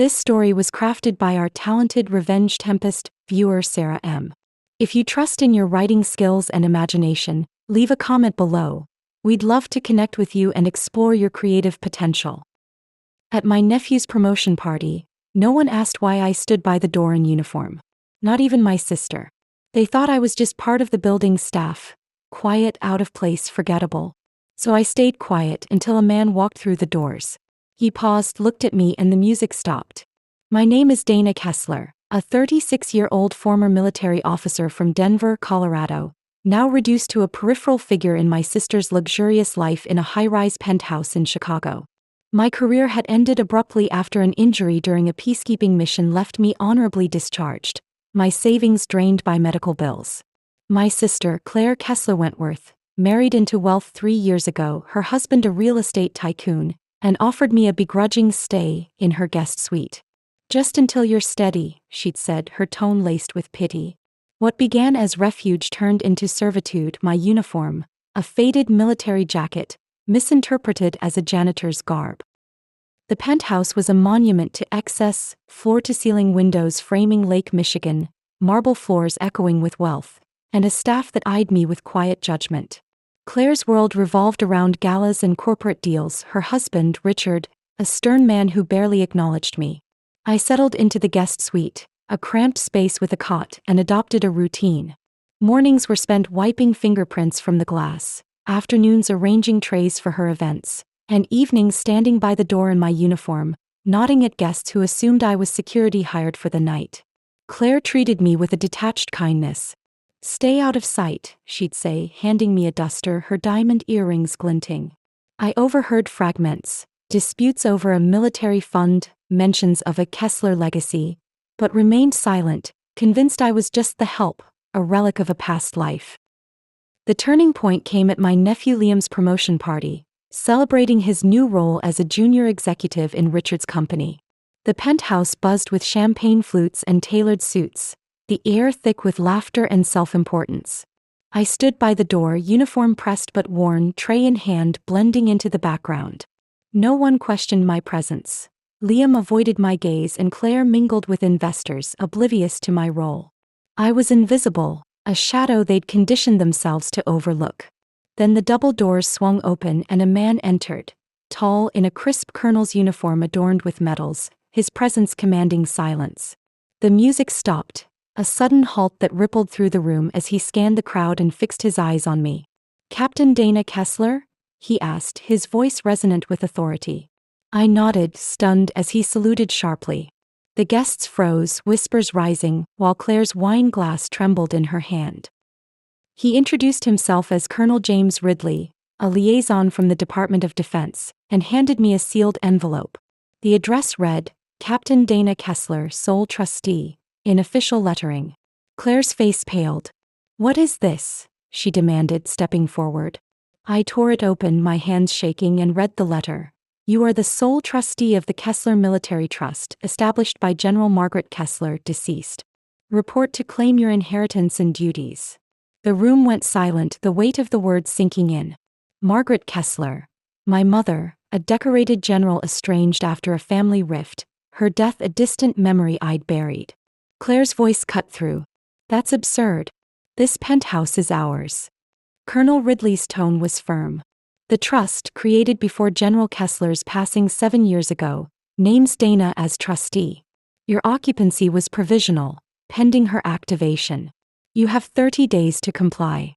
This story was crafted by our talented Revenge Tempest viewer Sarah M. If you trust in your writing skills and imagination, leave a comment below. We'd love to connect with you and explore your creative potential. At my nephew's promotion party, no one asked why I stood by the door in uniform. Not even my sister. They thought I was just part of the building staff. Quiet, out of place, forgettable. So I stayed quiet until a man walked through the doors. He paused, looked at me, and the music stopped. My name is Dana Kessler, a 36-year-old former military officer from Denver, Colorado, now reduced to a peripheral figure in my sister's luxurious life in a high-rise penthouse in Chicago. My career had ended abruptly after an injury during a peacekeeping mission left me honorably discharged, my savings drained by medical bills. My sister, Claire Kessler Wentworth, married into wealth 3 years ago, her husband a real estate tycoon, and offered me a begrudging stay in her guest suite. "Just until you're steady," she'd said, her tone laced with pity. What began as refuge turned into servitude. My uniform, a faded military jacket, misinterpreted as a janitor's garb. The penthouse was a monument to excess, floor-to-ceiling windows framing Lake Michigan, marble floors echoing with wealth, and a staff that eyed me with quiet judgment. Claire's world revolved around galas and corporate deals. Her husband, Richard, a stern man who barely acknowledged me. I settled into the guest suite, a cramped space with a cot, and adopted a routine. Mornings were spent wiping fingerprints from the glass, afternoons arranging trays for her events, and evenings standing by the door in my uniform, nodding at guests who assumed I was security hired for the night. Claire treated me with a detached kindness. "Stay out of sight," she'd say, handing me a duster, her diamond earrings glinting. I overheard fragments, disputes over a military fund, mentions of a Kessler legacy, but remained silent, convinced I was just the help, a relic of a past life. The turning point came at my nephew Liam's promotion party, celebrating his new role as a junior executive in Richard's company. The penthouse buzzed with champagne flutes and tailored suits, the air thick with laughter and self-importance. I stood by the door, uniform pressed but worn, tray in hand, blending into the background. No one questioned my presence. Liam avoided my gaze, and Claire mingled with investors, oblivious to my role. I was invisible, a shadow they'd conditioned themselves to overlook. Then the double doors swung open and a man entered, tall in a crisp colonel's uniform adorned with medals, his presence commanding silence. The music stopped, a sudden halt that rippled through the room as he scanned the crowd and fixed his eyes on me. "Captain Dana Kessler?" he asked, his voice resonant with authority. I nodded, stunned, as he saluted sharply. The guests froze, whispers rising, while Claire's wine glass trembled in her hand. He introduced himself as Colonel James Ridley, a liaison from the Department of Defense, and handed me a sealed envelope. The address read, "Captain Dana Kessler, sole trustee," in official lettering. Claire's face paled. "What is this?" she demanded, stepping forward. I tore it open, my hands shaking, and read the letter. "You are the sole trustee of the Kessler Military Trust, established by General Margaret Kessler, deceased. Report to claim your inheritance and duties." The room went silent, the weight of the words sinking in. Margaret Kessler. My mother, a decorated general estranged after a family rift, her death a distant memory I'd buried. Claire's voice cut through. "That's absurd. This penthouse is ours." Colonel Ridley's tone was firm. "The trust, created before General Kessler's passing 7 years ago, names Dana as trustee. Your occupancy was provisional, pending her activation. You have 30 days to comply."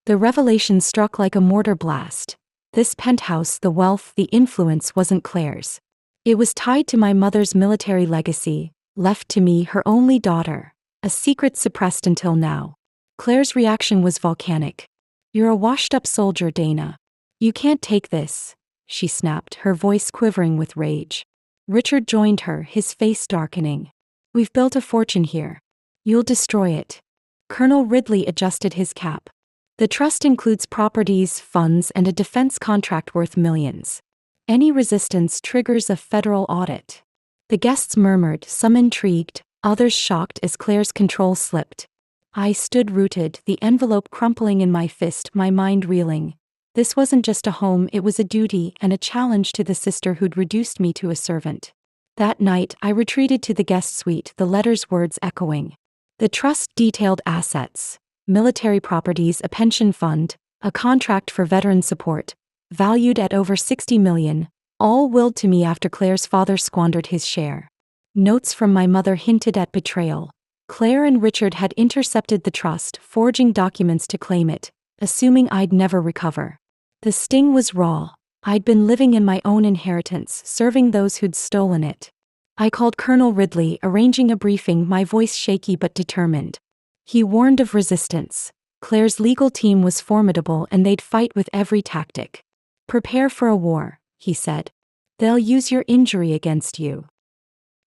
The revelation struck like a mortar blast. This penthouse, the wealth, the influence, wasn't Claire's. It was tied to my mother's military legacy, left to me, her only daughter, a secret suppressed until now. Claire's reaction was volcanic. "You're a washed-up soldier, Dana. You can't take this," she snapped, her voice quivering with rage. Richard joined her, his face darkening. "We've built a fortune here. You'll destroy it." Colonel Ridley adjusted his cap. "The trust includes properties, funds, and a defense contract worth millions. Any resistance triggers a federal audit." The guests murmured, some intrigued, others shocked as Claire's control slipped. I stood rooted, the envelope crumpling in my fist, my mind reeling. This wasn't just a home, it was a duty and a challenge to the sister who'd reduced me to a servant. That night, I retreated to the guest suite, the letter's words echoing. The trust detailed assets, military properties, a pension fund, a contract for veteran support, valued at over $60 million, all willed to me after Claire's father squandered his share. Notes from my mother hinted at betrayal. Claire and Richard had intercepted the trust, forging documents to claim it, assuming I'd never recover. The sting was raw. I'd been living in my own inheritance, serving those who'd stolen it. I called Colonel Ridley, arranging a briefing, my voice shaky but determined. He warned of resistance. Claire's legal team was formidable and they'd fight with every tactic. Prepare for a war, he said. They'll use your injury against you.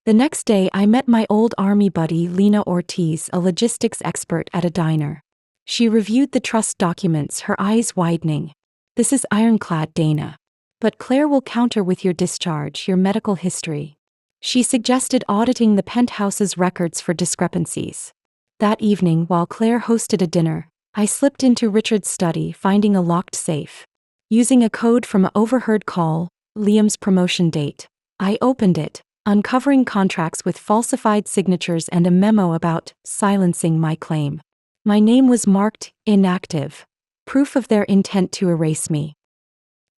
The next day I met my old army buddy Lena Ortiz, a logistics expert, at a diner. She reviewed the trust documents, her eyes widening. This is ironclad, Dana. But Claire will counter with your discharge, your medical history. She suggested auditing the penthouse's records for discrepancies. That evening, while Claire hosted a dinner, I slipped into Richard's study, finding a locked safe. Using a code from an overheard call, Liam's promotion date, I opened it, uncovering contracts with falsified signatures and a memo about silencing my claim. My name was marked inactive, proof of their intent to erase me.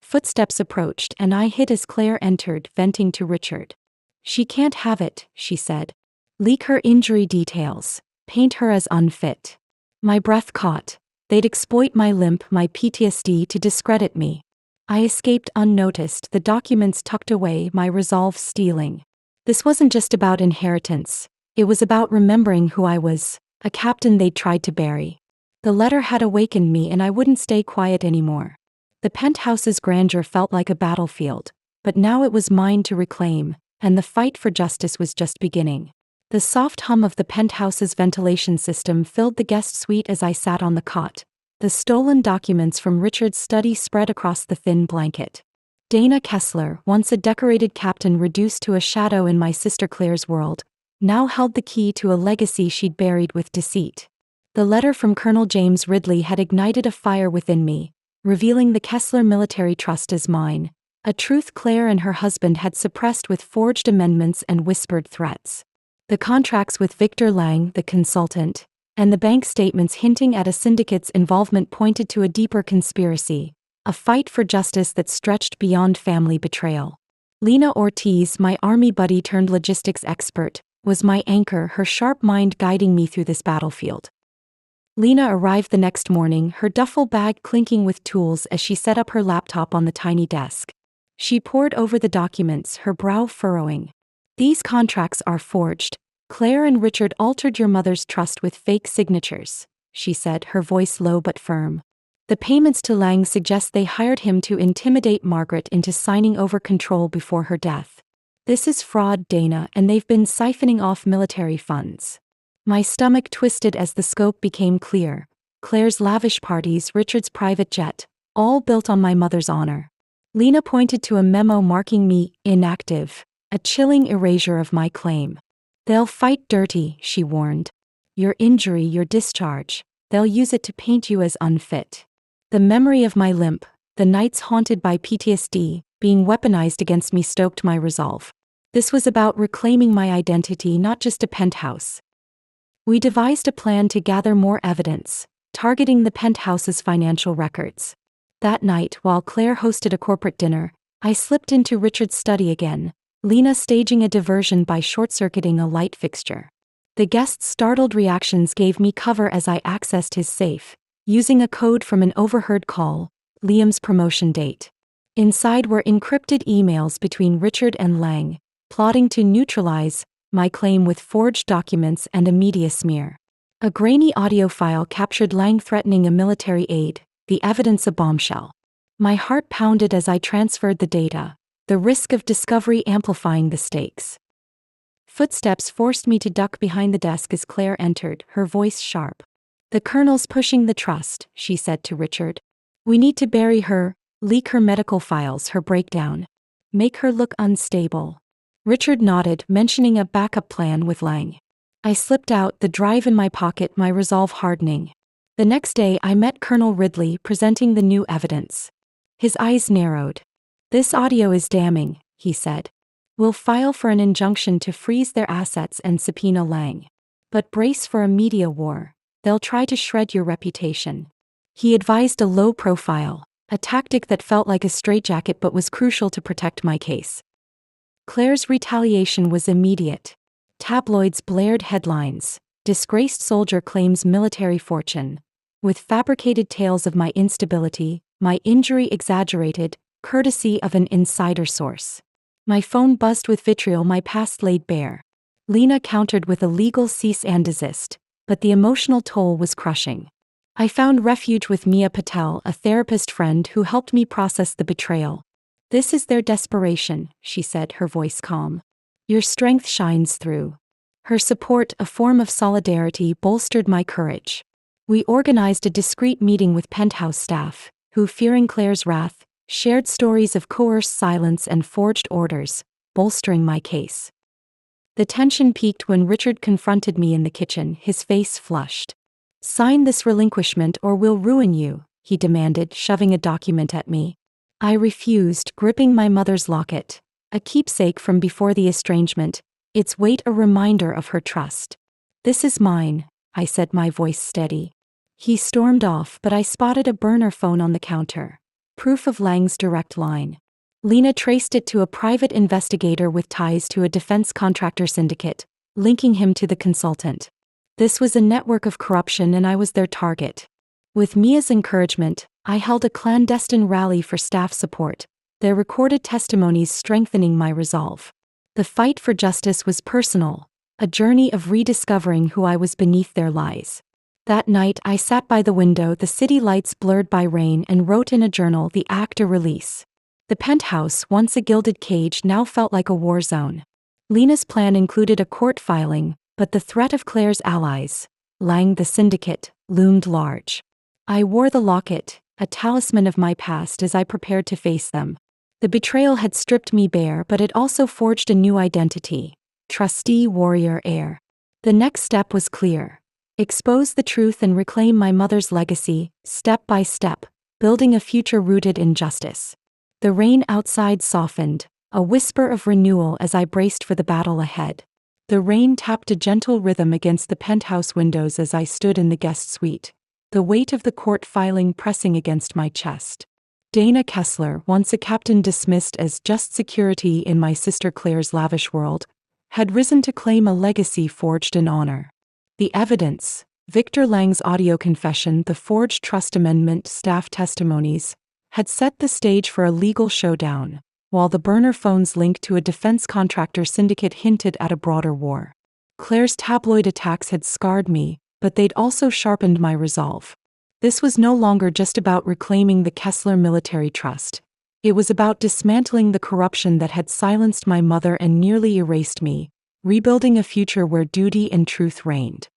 Footsteps approached and I hid as Claire entered, venting to Richard. She can't have it, she said. Leak her injury details. Paint her as unfit. My breath caught. They'd exploit my limp, my PTSD, to discredit me. I escaped unnoticed, the documents tucked away, my resolve stealing. This wasn't just about inheritance. It was about remembering who I was, a captain they'd tried to bury. The letter had awakened me and I wouldn't stay quiet anymore. The penthouse's grandeur felt like a battlefield, but now it was mine to reclaim, and the fight for justice was just beginning. The soft hum of the penthouse's ventilation system filled the guest suite as I sat on the cot. The stolen documents from Richard's study spread across the thin blanket. Dana Kessler, once a decorated captain reduced to a shadow in my sister Claire's world, now held the key to a legacy she'd buried with deceit. The letter from Colonel James Ridley had ignited a fire within me, revealing the Kessler military trust as mine, a truth Claire and her husband had suppressed with forged amendments and whispered threats. The contracts with Victor Lang, the consultant, and the bank statements hinting at a syndicate's involvement pointed to a deeper conspiracy, a fight for justice that stretched beyond family betrayal. Lena Ortiz, my army buddy turned logistics expert, was my anchor, her sharp mind guiding me through this battlefield. Lena arrived the next morning, her duffel bag clinking with tools as she set up her laptop on the tiny desk. She pored over the documents, her brow furrowing. These contracts are forged. Claire and Richard altered your mother's trust with fake signatures, she said, her voice low but firm. The payments to Lang suggest they hired him to intimidate Margaret into signing over control before her death. This is fraud, Dana, and they've been siphoning off military funds. My stomach twisted as the scope became clear. Claire's lavish parties, Richard's private jet, all built on my mother's honor. Lena pointed to a memo marking me inactive, a chilling erasure of my claim. They'll fight dirty, she warned. Your injury, your discharge, they'll use it to paint you as unfit. The memory of my limp, the nights haunted by PTSD, being weaponized against me stoked my resolve. This was about reclaiming my identity, not just a penthouse. We devised a plan to gather more evidence, targeting the penthouse's financial records. That night, while Claire hosted a corporate dinner, I slipped into Richard's study again, Lena staging a diversion by short-circuiting a light fixture. The guest's startled reactions gave me cover as I accessed his safe, using a code from an overheard call, Liam's promotion date. Inside were encrypted emails between Richard and Lang, plotting to neutralize my claim with forged documents and a media smear. A grainy audio file captured Lang threatening a military aide, the evidence a bombshell. My heart pounded as I transferred the data, the risk of discovery amplifying the stakes. Footsteps forced me to duck behind the desk as Claire entered, her voice sharp. The colonel's pushing the trust, she said to Richard. We need to bury her, leak her medical files, her breakdown. Make her look unstable. Richard nodded, mentioning a backup plan with Lang. I slipped out, the drive in my pocket, my resolve hardening. The next day I met Colonel Ridley presenting the new evidence. His eyes narrowed. This audio is damning, he said. We'll file for an injunction to freeze their assets and subpoena Lang. But brace for a media war. They'll try to shred your reputation. He advised a low profile, a tactic that felt like a straitjacket but was crucial to protect my case. Claire's retaliation was immediate. Tabloids blared headlines. Disgraced soldier claims military fortune. With fabricated tales of my instability, my injury exaggerated, courtesy of an insider source. My phone buzzed with vitriol, my past laid bare. Lena countered with a legal cease and desist, but the emotional toll was crushing. I found refuge with Mia Patel, a therapist friend who helped me process the betrayal. This is their desperation, she said, her voice calm. Your strength shines through. Her support, a form of solidarity, bolstered my courage. We organized a discreet meeting with Penthouse staff, who, fearing Claire's wrath, shared stories of coerced silence and forged orders, bolstering my case. The tension peaked when Richard confronted me in the kitchen, his face flushed. Sign this relinquishment or we'll ruin you, he demanded, shoving a document at me. I refused, gripping my mother's locket, a keepsake from before the estrangement, its weight a reminder of her trust. This is mine, I said, my voice steady. He stormed off, but I spotted a burner phone on the counter. Proof of Lang's direct line. Lena traced it to a private investigator with ties to a defense contractor syndicate, linking him to the consultant. This was a network of corruption and I was their target. With Mia's encouragement, I held a clandestine rally for staff support, their recorded testimonies strengthening my resolve. The fight for justice was personal, a journey of rediscovering who I was beneath their lies. That night I sat by the window, the city lights blurred by rain, and wrote in a journal the act of release. The penthouse, once a gilded cage, now felt like a war zone. Lena's plan included a court filing, but the threat of Claire's allies, Lang the syndicate, loomed large. I wore the locket, a talisman of my past, as I prepared to face them. The betrayal had stripped me bare, but it also forged a new identity. Trustee, warrior, heir. The next step was clear. Expose the truth and reclaim my mother's legacy, step by step, building a future rooted in justice. The rain outside softened, a whisper of renewal as I braced for the battle ahead. The rain tapped a gentle rhythm against the penthouse windows as I stood in the guest suite, the weight of the court filing pressing against my chest. Dana Kessler, once a captain dismissed as just security in my sister Claire's lavish world, had risen to claim a legacy forged in honor. The evidence, Victor Lang's audio confession, the forged trust amendment, staff testimonies, had set the stage for a legal showdown, while the burner phone's link to a defense contractor syndicate hinted at a broader war. Claire's tabloid attacks had scarred me, but they'd also sharpened my resolve. This was no longer just about reclaiming the Kessler military trust. It was about dismantling the corruption that had silenced my mother and nearly erased me, rebuilding a future where duty and truth reigned.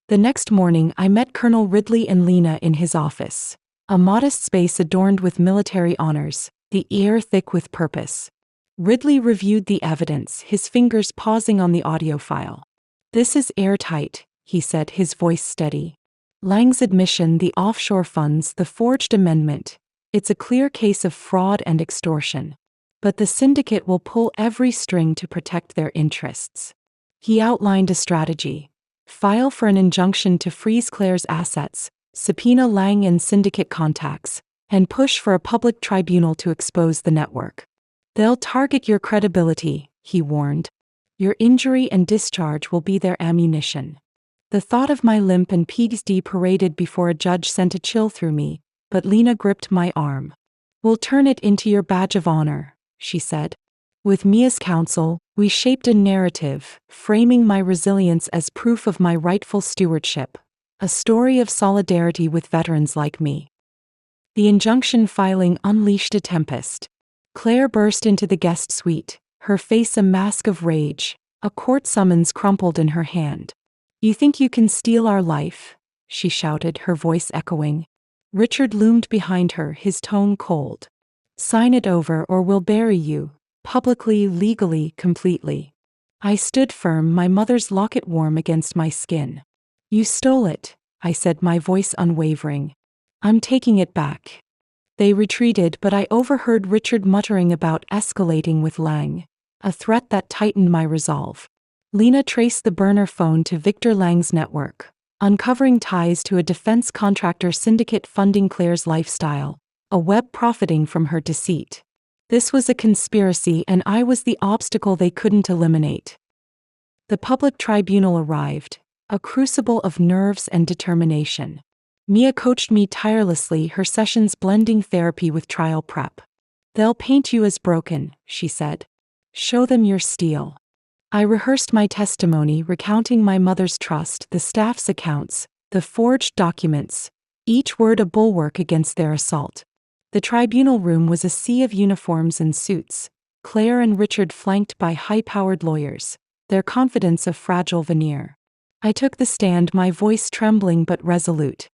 The next morning I met Colonel Ridley and Lena in his office, a modest space adorned with military honors, the air thick with purpose. Ridley reviewed the evidence, his fingers pausing on the audio file. This is airtight, he said, his voice steady. Lang's admission, the offshore funds, the forged amendment. It's a clear case of fraud and extortion. But the syndicate will pull every string to protect their interests. He outlined a strategy. File for an injunction to freeze Claire's assets, subpoena Lang and syndicate contacts, and push for a public tribunal to expose the network. They'll target your credibility, he warned. Your injury and discharge will be their ammunition. The thought of my limp and PTSD paraded before a judge sent a chill through me, but Lena gripped my arm. We'll turn it into your badge of honor, she said. With Mia's counsel, we shaped a narrative, framing my resilience as proof of my rightful stewardship, a story of solidarity with veterans like me. The injunction filing unleashed a tempest. Claire burst into the guest suite, her face a mask of rage, a court summons crumpled in her hand. You think you can steal our life? She shouted, her voice echoing. Richard loomed behind her, his tone cold. Sign it over or we'll bury you, publicly, legally, completely. I stood firm, my mother's locket warm against my skin. You stole it, I said, my voice unwavering. I'm taking it back. They retreated, but I overheard Richard muttering about escalating with Lang. a threat that tightened my resolve. Lena traced the burner phone to Victor Lang's network, uncovering ties to a defense contractor syndicate funding Claire's lifestyle, a web profiting from her deceit. This was a conspiracy, and I was the obstacle they couldn't eliminate. The public tribunal arrived, a crucible of nerves and determination. Mia coached me tirelessly, her sessions blending therapy with trial prep. "They'll paint you as broken," she said. "Show them your steel." I rehearsed my testimony, recounting my mother's trust, the staff's accounts, the forged documents, each word a bulwark against their assault. The tribunal room was a sea of uniforms and suits, Claire and Richard flanked by high-powered lawyers, their confidence a fragile veneer. I took the stand, my voice trembling but resolute.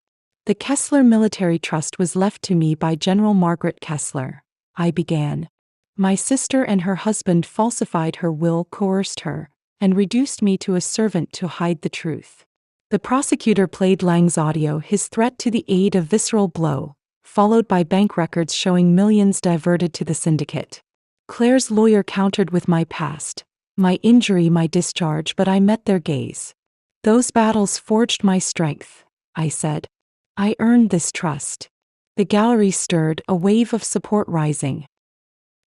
"The Kessler Military Trust was left to me by General Margaret Kessler," I began. "My sister and her husband falsified her will, coerced her, and reduced me to a servant to hide the truth." The prosecutor played Lang's audio, his threat to the aid a visceral blow, followed by bank records showing millions diverted to the syndicate. Claire's lawyer countered with my past, my injury, my discharge, but I met their gaze. "Those battles forged my strength," I said. "I earned this trust." The gallery stirred, a wave of support rising.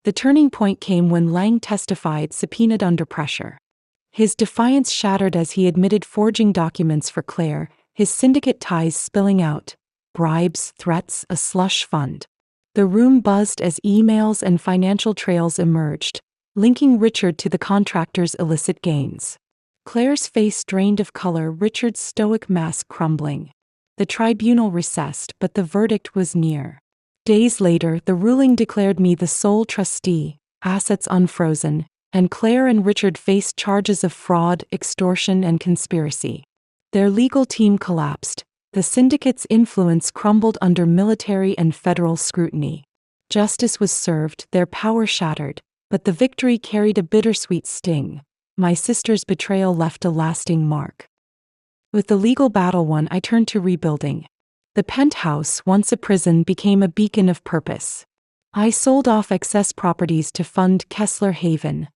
The turning point came when Lang testified, subpoenaed under pressure. His defiance shattered as he admitted forging documents for Claire, his syndicate ties spilling out, bribes, threats, a slush fund. The room buzzed as emails and financial trails emerged, linking Richard to the contractor's illicit gains. Claire's face drained of color, Richard's stoic mask crumbling. The tribunal recessed, but the verdict was near. Days later, the ruling declared me the sole trustee, assets unfrozen, and Claire and Richard faced charges of fraud, extortion, and conspiracy. Their legal team collapsed. The syndicate's influence crumbled under military and federal scrutiny. Justice was served, their power shattered, but the victory carried a bittersweet sting. My sister's betrayal left a lasting mark. With the legal battle won, I turned to rebuilding. The penthouse, once a prison, became a beacon of purpose. I sold off excess properties to fund Kessler Haven,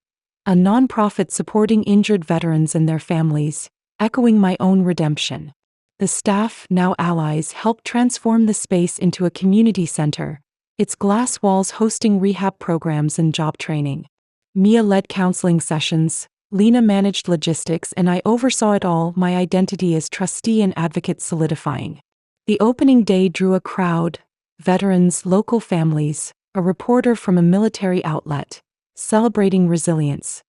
a nonprofit supporting injured veterans and their families, echoing my own redemption. The staff, now allies, helped transform the space into a community center, its glass walls hosting rehab programs and job training. Mia led counseling sessions, Lena managed logistics, and I oversaw it all, my identity as trustee and advocate solidifying. The opening day drew a crowd, veterans, local families, a reporter from a military outlet, celebrating resilience.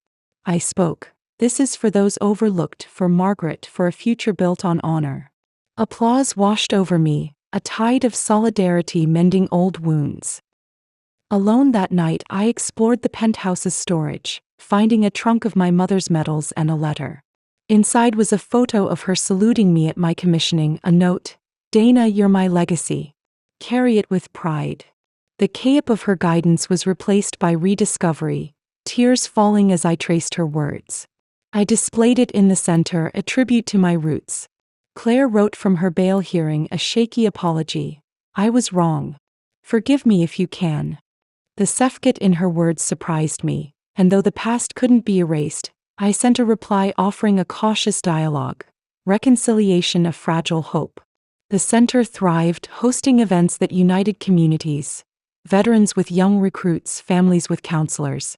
I spoke. "This is for those overlooked, for Margaret, for a future built on honor." Applause washed over me, a tide of solidarity mending old wounds. Alone that night, I explored the penthouse's storage, finding a trunk of my mother's medals and a letter. Inside was a photo of her saluting me at my commissioning, a note, "Dana, you're my legacy. Carry it with pride." The cape of her guidance was replaced by rediscovery, tears falling as I traced her words. I displayed it in the center, a tribute to my roots. Claire wrote from her bail hearing, a shaky apology. "I was wrong. Forgive me if you can." The sefket in her words surprised me, and though the past couldn't be erased, I sent a reply offering a cautious dialogue, reconciliation, a fragile hope. The center thrived, hosting events that united communities, veterans with young recruits, families with counselors.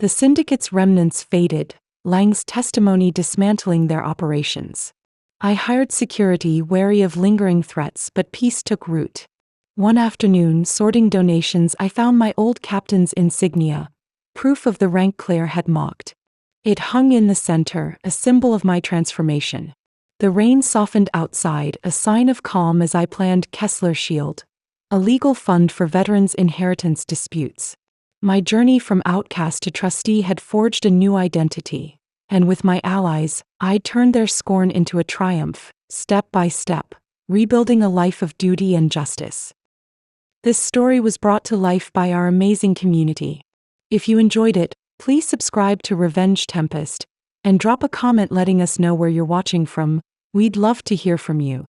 The syndicate's remnants faded, Lang's testimony dismantling their operations. I hired security, wary of lingering threats, but peace took root. One afternoon, sorting donations, I found my old captain's insignia, proof of the rank Claire had mocked. It hung in the center, a symbol of my transformation. The rain softened outside, a sign of calm as I planned Kessler Shield, a legal fund for veterans' inheritance disputes. My journey from outcast to trustee had forged a new identity, and with my allies, I'd turned their scorn into a triumph, step by step, rebuilding a life of duty and justice. This story was brought to life by our amazing community. If you enjoyed it, please subscribe to Revenge Tempest, and drop a comment letting us know where you're watching from. We'd love to hear from you.